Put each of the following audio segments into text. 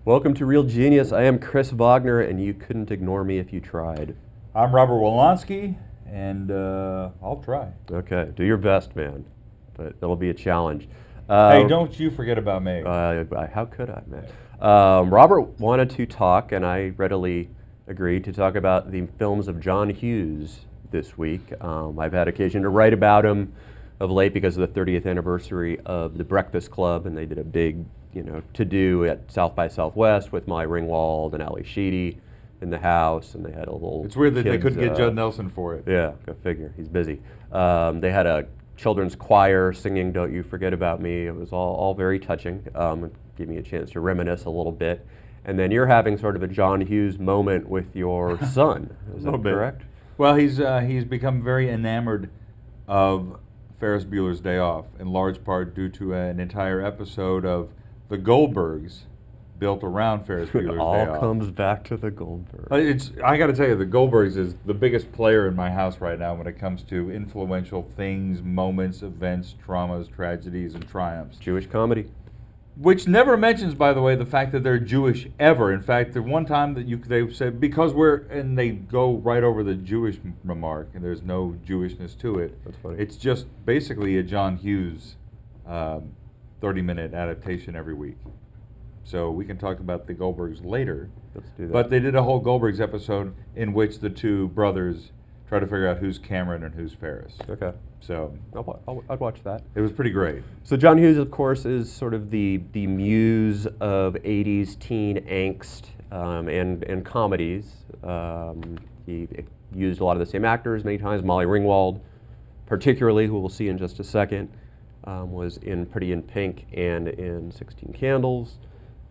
Welcome to Real Genius. I am Chris Vognar, and you couldn't ignore me if you tried. I'm Robert Wilonsky, and I'll try. Okay, do your best, man, but it'll be a challenge. Hey, don't you forget about me. How could I, man? Robert wanted to talk, and I readily agreed to talk about the films of John Hughes this week. I've had occasion to write about him of late because of the 30th anniversary of The Breakfast Club, and they did a big, to-do at South by Southwest with my Ringwald and Ali Sheedy in the house, and they had a little. It's weird that they couldn't get Judd Nelson for it. Yeah, go figure. He's busy. They had a children's choir singing "Don't You Forget About Me." It was all very touching. Gave me a chance to reminisce a little bit. And then you're having sort of a John Hughes moment with your son. Is that correct? Well, he's become very enamored of Ferris Bueller's Day Off, in large part due to an entire episode of The Goldbergs built around Ferris Bueller's Day Off. It all comes back to the Goldbergs. I got to tell you, The Goldbergs is the biggest player in my house right now when it comes to influential things, moments, events, traumas, tragedies, and triumphs. Jewish comedy. Which never mentions, by the way, the fact that they're Jewish ever. In fact, the one time that they said, because and they go right over the Jewish remark, and there's no Jewishness to it. That's funny. It's just basically a John Hughes 30-minute adaptation every week. So we can talk about the Goldbergs later. Let's do that. But they did a whole Goldbergs episode in which the two brothers try to figure out who's Cameron and who's Ferris. Okay. So I'd watch that. It was pretty great. So John Hughes, of course, is sort of the muse of 80s teen angst and comedies. He used a lot of the same actors many times. Molly Ringwald, particularly, who we'll see in just a second, was in Pretty in Pink and in 16 Candles.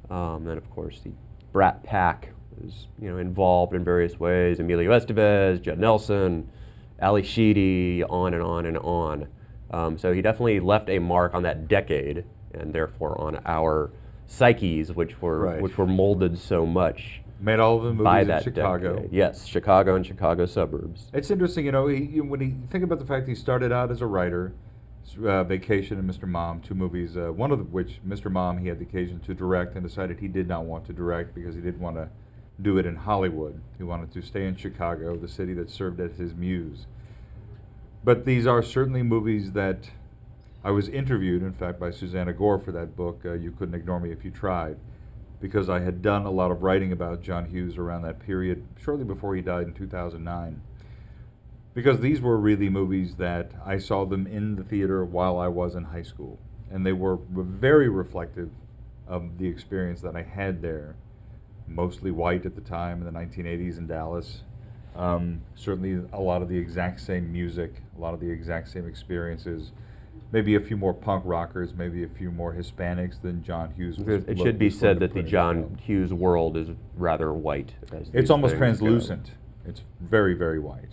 Then, of course, the Brat Pack was involved in various ways. Emilio Estevez, Judd Nelson, Ali Sheedy, on and on and on. So he definitely left a mark on that decade, and therefore on our psyches, which were molded so much. Made all of the movies by in that Chicago. Decade. Yes, Chicago and Chicago suburbs. It's interesting, when you think about the fact he started out as a writer, Vacation and Mr. Mom, two movies, one of which, Mr. Mom, he had the occasion to direct and decided he did not want to direct because he didn't want to do it in Hollywood. He wanted to stay in Chicago, the city that served as his muse. But these are certainly movies that I was interviewed, in fact, by Susanna Gore for that book, You Couldn't Ignore Me If You Tried, because I had done a lot of writing about John Hughes around that period, shortly before he died in 2009. Because these were really movies that I saw them in the theater while I was in high school. And they were very reflective of the experience that I had there. Mostly white at the time in the 1980s in Dallas. Certainly a lot of the exact same music, a lot of the exact same experiences. Maybe a few more punk rockers, maybe a few more Hispanics than John Hughes. It should be said that the John Hughes world is rather white. It's almost translucent. It's very, very white.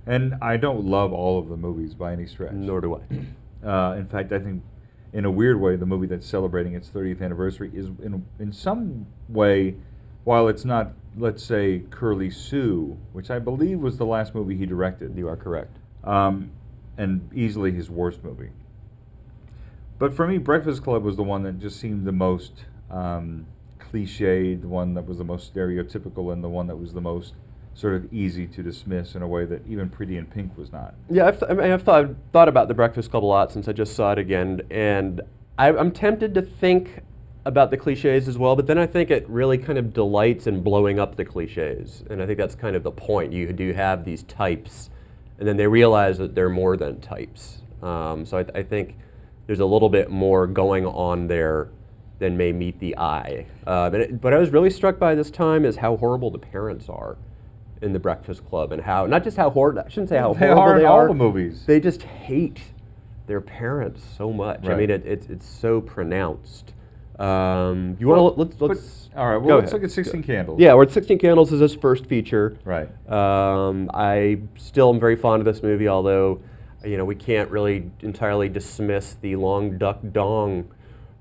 And I don't love all of the movies by any stretch. Nor do I. In fact, I think in a weird way, the movie that's celebrating its 30th anniversary is in some way, while it's not, let's say, Curly Sue, which I believe was the last movie he directed. You are correct. And easily his worst movie. But for me, Breakfast Club was the one that just seemed the most cliched, the one that was the most stereotypical, and the one that was the most sort of easy to dismiss in a way that even Pretty in Pink was not. Yeah, I've thought about The Breakfast Club a lot since I just saw it again, and I'm tempted to think about the cliches as well, but then I think it really kind of delights in blowing up the cliches, and I think that's kind of the point. You do have these types, and then they realize that they're more than types. So I think there's a little bit more going on there than may meet the eye. But I was really struck by this time is how horrible the parents are in The Breakfast Club, and how, not just how horrible, I shouldn't say how horrible they are. All the movies. They just hate their parents so much. Right. I mean, it's so pronounced. You want to let's all right. Well, let's look at 16 Candles. Yeah, where 16 Candles is his first feature. Right. I still am very fond of this movie, although we can't really entirely dismiss the long duck dong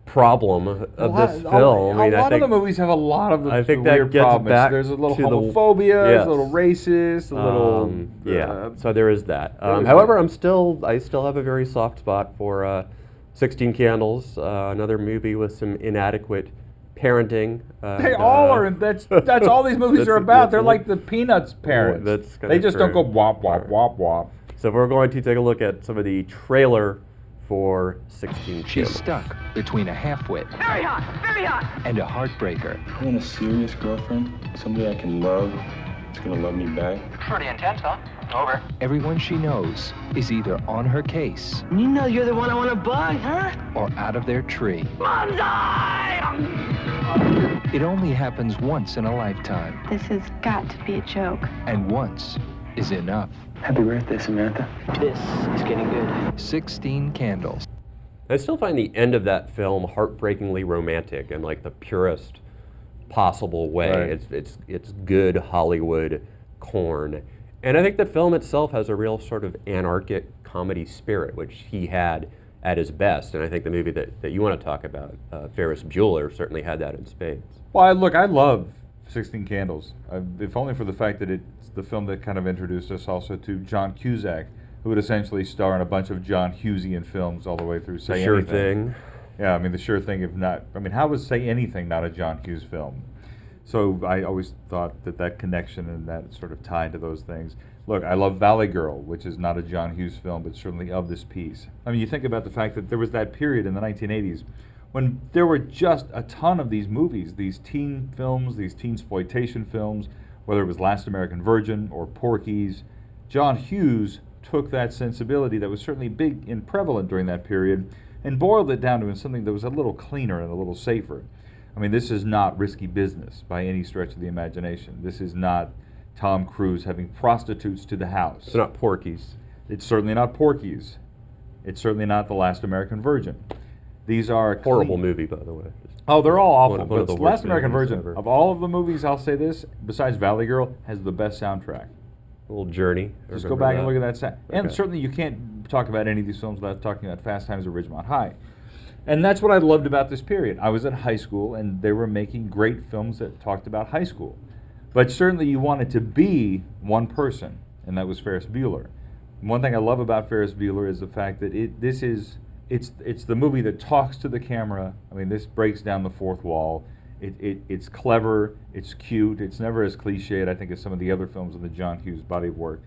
problem of this film. A lot of the movies have a lot of the weird problems. There's a little homophobia, there's a little racist, a little so there is that. However, I still have a very soft spot for 16 Candles, another movie with some inadequate parenting. They all are. That's all these movies are about. They're like the Peanuts parents. They just don't go wop wop wop wop. So we're going to take a look at some of the trailer for 16 She's Candles. stuck between a half-wit Very hot, and a heartbreaker. I want a serious girlfriend, somebody I can love, that's gonna love me back. pretty intense, huh? Over. Everyone she knows is either on her case You know you're the one I want to buy, huh? or out of their tree. Bonsai! It only happens once in a lifetime, This has got to be a joke. and once is enough. Happy birthday, Samantha. This is getting good. 16 Candles. I still find the end of that film heartbreakingly romantic in like the purest possible way. Right. It's good Hollywood corn. And I think the film itself has a real sort of anarchic comedy spirit, which he had at his best. And I think the movie that you want to talk about, Ferris Bueller, certainly had that in spades. Well, I love 16 Candles, if only for the fact that it's the film that kind of introduced us also to John Cusack, who would essentially star in a bunch of John Hughesian films all the way through Say Sure Anything. Thing. Yeah, I mean, the Sure Thing, if not, I mean, how was Say Anything not a John Hughes film? So I always thought that connection and that sort of tied to those things. Look, I love Valley Girl, which is not a John Hughes film, but certainly of this piece. I mean, you think about the fact that there was that period in the 1980s when there were just a ton of these movies, these teen films, these teen-sploitation films, whether it was Last American Virgin or Porky's. John Hughes took that sensibility that was certainly big and prevalent during that period and boiled it down to something that was a little cleaner and a little safer. I mean, this is not risky business by any stretch of the imagination. This is not Tom Cruise having prostitutes to the house. It's not Porky's. It's certainly not Porky's. It's certainly not The Last American Virgin. These are Horrible clean- movie, by the way. Oh, they're all awful. One of But the Last worst American movies Virgin, ever. of all of the movies, I'll say this, besides Valley Girl, has the best soundtrack. A little Journey. Just go back and look at that sound. And Okay. certainly you can't talk about any of these films without talking about Fast Times at Ridgemont High. And that's what I loved about this period. I was at high school, and they were making great films that talked about high school. But certainly you wanted to be one person, and that was Ferris Bueller. One thing I love about Ferris Bueller is the fact that it's the movie that talks to the camera. I mean, this breaks down the fourth wall. It's clever, it's cute, it's never as cliched, I think, as some of the other films in the John Hughes body of work.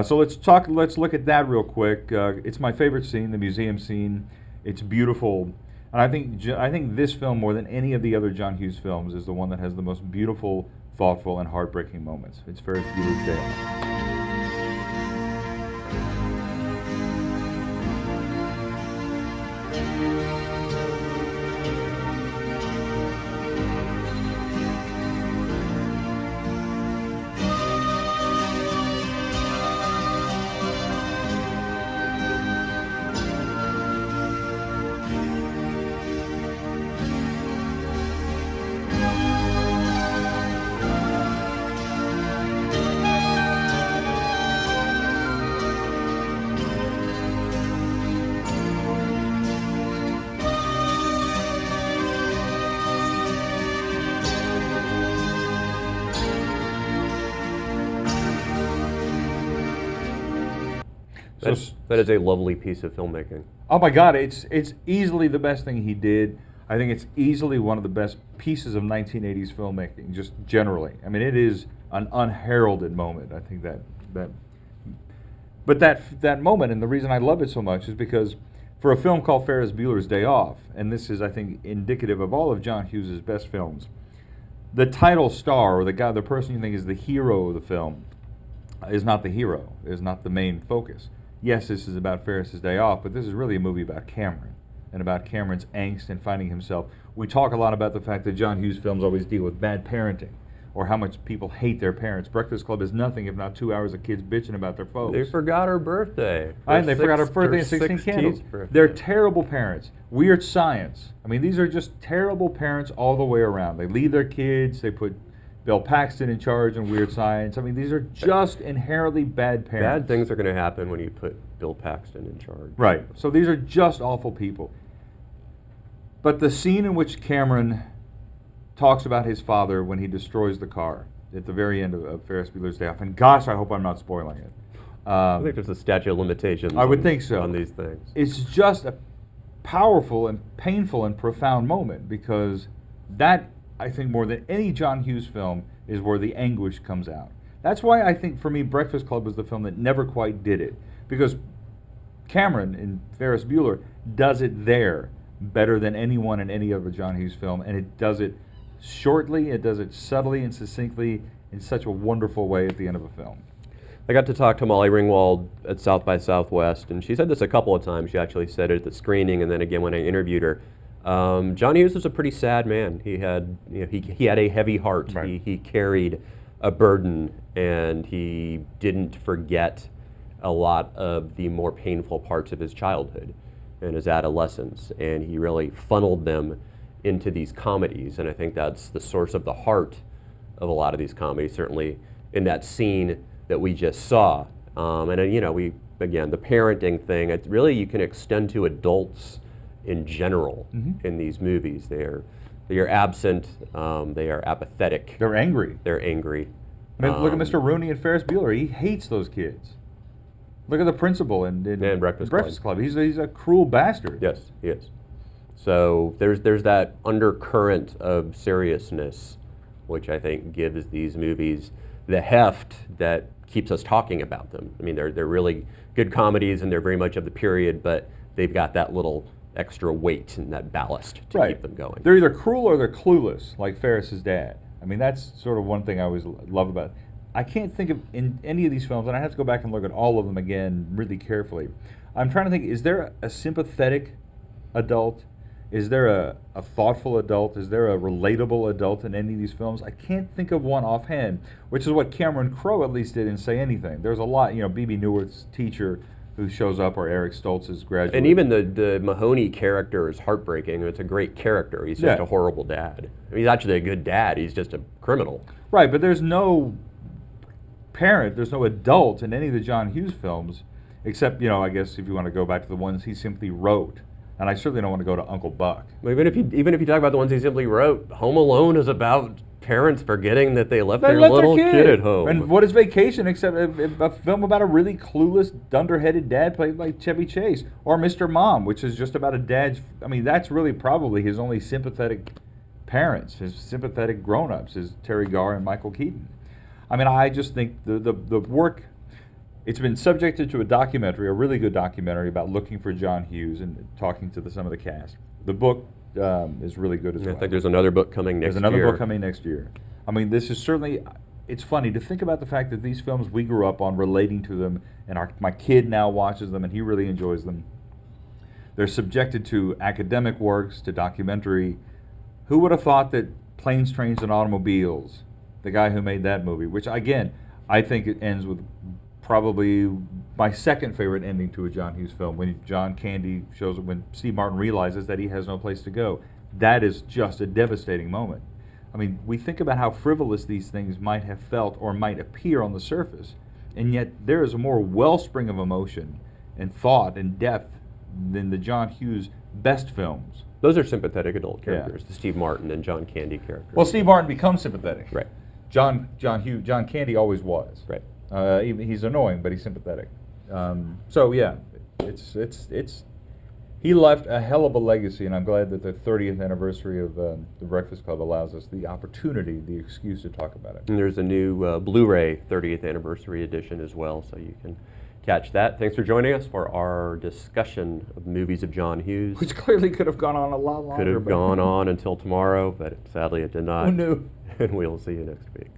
So let's look at that real quick. It's my favorite scene, the museum scene. It's beautiful. And I think this film, more than any of the other John Hughes films, is the one that has the most beautiful, thoughtful, and heartbreaking moments. It's Ferris Bueller's Day Off. That is a lovely piece of filmmaking. Oh my God, it's easily the best thing he did. I think it's easily one of the best pieces of 1980s filmmaking, just generally. I mean, it is an unheralded moment. I think but that moment, and the reason I love it so much is because for a film called Ferris Bueller's Day Off, and this is, I think, indicative of all of John Hughes' best films, the title star, or the person you think is the hero of the film, is not the hero, is not the main focus. Yes, this is about Ferris's Day Off, but this is really a movie about Cameron and about Cameron's angst and finding himself. We talk a lot about the fact that John Hughes films always deal with bad parenting or how much people hate their parents. Breakfast Club is nothing if not 2 hours of kids bitching about their folks. They forgot her birthday. And they forgot her birthday and 16 Candles. Birthday. They're terrible parents. Weird Science. I mean, these are just terrible parents all the way around. They leave their kids. They put Bill Paxton in charge in Weird Science. I mean, these are just inherently bad parents. Bad things are going to happen when you put Bill Paxton in charge. Right. So these are just awful people. But the scene in which Cameron talks about his father when he destroys the car at the very end of Ferris Bueller's Day Off, and gosh, I hope I'm not spoiling it. I think there's a statute of limitations. I would think so. On these things. It's just a powerful and painful and profound moment because That, I think, more than any John Hughes film, is where the anguish comes out. That's why I think, for me, Breakfast Club was the film that never quite did it. Because Cameron in Ferris Bueller does it there better than anyone in any other John Hughes film, and it does it shortly, it does it subtly and succinctly in such a wonderful way at the end of a film. I got to talk to Molly Ringwald at South by Southwest, and she said this a couple of times. She actually said it at the screening, and then again when I interviewed her. John Hughes was a pretty sad man. He had, he had a heavy heart. Right. He carried a burden, and he didn't forget a lot of the more painful parts of his childhood and his adolescence, and he really funneled them into these comedies, and I think that's the source of the heart of a lot of these comedies, certainly in that scene that we just saw. We, again, the parenting thing, it's really, you can extend to adults in general in these movies. They are absent, they are apathetic. They're angry. They're angry. I mean, look at Mr. Rooney and Ferris Bueller. He hates those kids. Look at the principal in Breakfast Club. He's a cruel bastard. Yes, he is. So there's that undercurrent of seriousness, which I think gives these movies the heft that keeps us talking about them. I mean, they're really good comedies, and they're very much of the period, but they've got that little extra weight and that ballast to keep them going. They're either cruel or they're clueless, like Ferris's dad. I mean, that's sort of one thing I always love about it. I can't think of in any of these films, and I have to go back and look at all of them again really carefully. I'm trying to think, is there a sympathetic adult? Is there a thoughtful adult? Is there a relatable adult in any of these films? I can't think of one offhand, which is what Cameron Crowe at least did in Say Anything. There's a lot, B.B. Newirth's teacher who shows up, or Eric Stoltz's graduate. And even the Mahoney character is heartbreaking. It's a great character. He's just a horrible dad. I mean, he's actually a good dad. He's just a criminal. Right, but there's no parent, there's no adult in any of the John Hughes films, except, I guess if you want to go back to the ones he simply wrote. And I certainly don't want to go to Uncle Buck. Well, even if you talk about the ones he simply wrote, Home Alone is about parents forgetting that they left their little kid at home. And what is Vacation except a film about a really clueless, dunderheaded dad played by Chevy Chase? Or Mr. Mom, which is just about a dad's... I mean, that's really probably his only sympathetic parents, his sympathetic grown-ups, is Terry Garr and Michael Keaton. I mean, I just think the work... It's been subjected to a documentary, a really good documentary about looking for John Hughes and talking to some of the cast. The book is really good as well. I think there's another book coming next year. There's another book coming next year. I mean, this is certainly, it's funny to think about the fact that these films we grew up on, relating to them, and my kid now watches them and he really enjoys them. They're subjected to academic works, to documentary. Who would have thought that Planes, Trains, and Automobiles, the guy who made that movie, which again, I think it ends with probably my second favorite ending to a John Hughes film, when John Candy shows, when Steve Martin realizes that he has no place to go. That is just a devastating moment. I mean, we think about how frivolous these things might have felt or might appear on the surface, and yet there is a more wellspring of emotion and thought and depth than the John Hughes best films. Those are sympathetic adult characters, the Steve Martin and John Candy characters. Well, Steve Martin becomes sympathetic. Right. John Candy always was. Right. He's annoying, but he's sympathetic. So yeah, he left a hell of a legacy, and I'm glad that the 30th anniversary of the Breakfast Club allows us the opportunity, the excuse to talk about it. And there's a new Blu-ray 30th anniversary edition as well, so you can catch that. Thanks for joining us for our discussion of movies of John Hughes. Which clearly could have gone on a lot longer. Could have gone on until tomorrow, but sadly it did not. Who knew? And we'll see you next week.